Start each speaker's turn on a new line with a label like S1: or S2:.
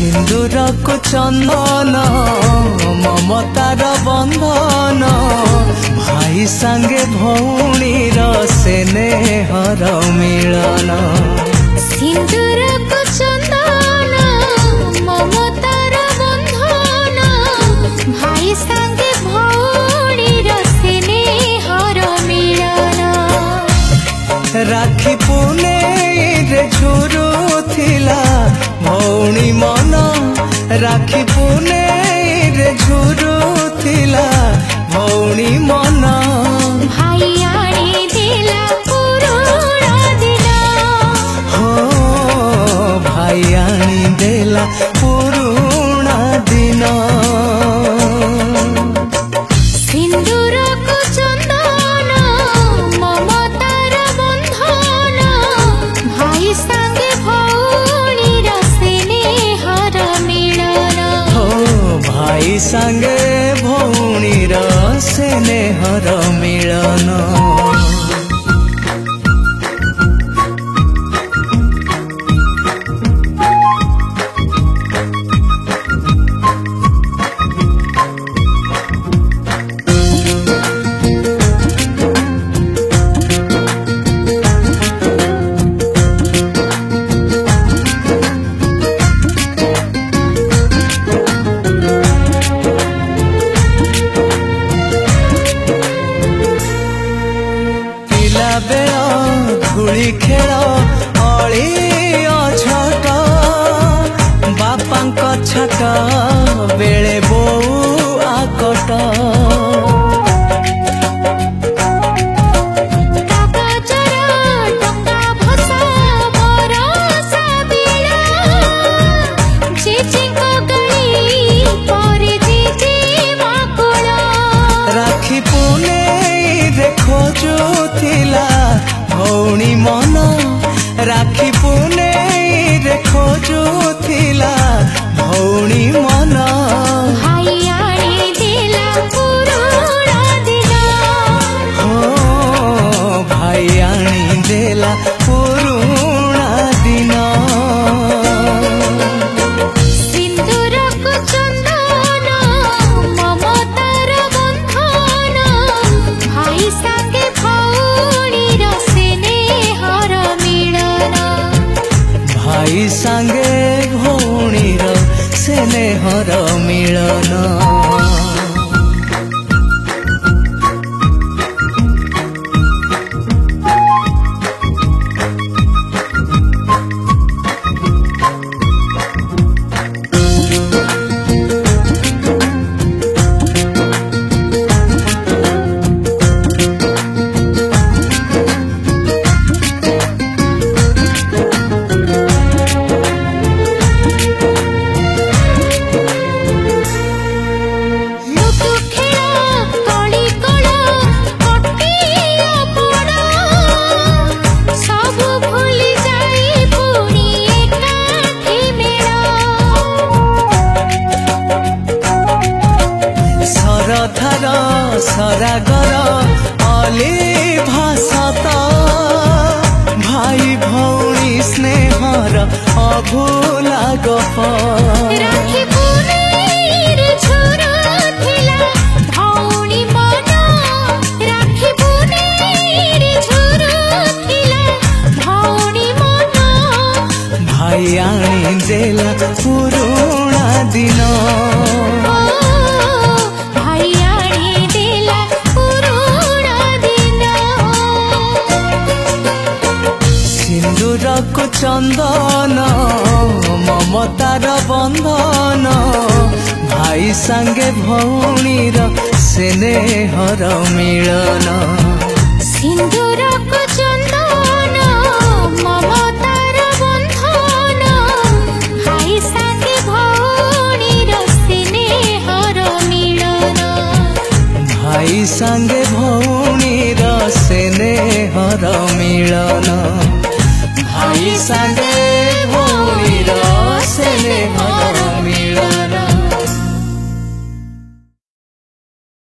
S1: सिंदूर को चंदन ममतार बंधन भाई संगे भौणी स्नेहर मिलन।
S2: सिंदूर को चंदन ममतार बंधन भाई संगे भौणी स्नेहर मिलन।
S1: राखी पुनेई रे झुरुथिला भौणी मन, राखी पुनेई रे झुरुथिला भौणी मन।
S2: भाई आनी दिला पुरुଣା दिन,
S1: हो भाई आनी देला पुरुଣା दिन।
S2: सिंदूर को चंदन ममतार बंधन भाई संगे भौणी स्नेहर मिलन।
S1: हो भाई संगे भौणीर स्नेहर मिलन। धूली खेल अली अछट बापांक छट बेले बोऊ आकट। राखी पुनेई रे खोजुथिला भौणी मन, राखी पुनेई रे खोजुथिला भौणी मन।
S2: भाई आनी दिला पुरुଣା दिन,
S1: हो भाई आनी देला पुरुଣା दिन।
S2: सिंदूर को चंदन ममतार बंधन भाई संगे भौणी स्नेहर मिलन।
S1: भाई संगे भौणीर स्नेहर मिलन। सरथर सरागर अली भाषत भाई भौणी स्नेहर अभूला गप।
S2: राखी पुनेई रे झुरुथिला भौणी मन, राखी पुनेई रे झुरुथिला भौणी मन।
S1: भाई आनी देला पुरुଣା दिन,
S2: भाई आनी दिला पुरुଣା दिन।
S1: सिंदूर को चंदन ममतार बंधन भाई संगे भौणीर स्नेहर मिलन।
S2: सिंदूर को चंदन ममतार बंधन भाई संगे भौणी स्नेहर मिलन।
S1: भाई संगे भौणीर स्नेहर मिलन। भाई संगे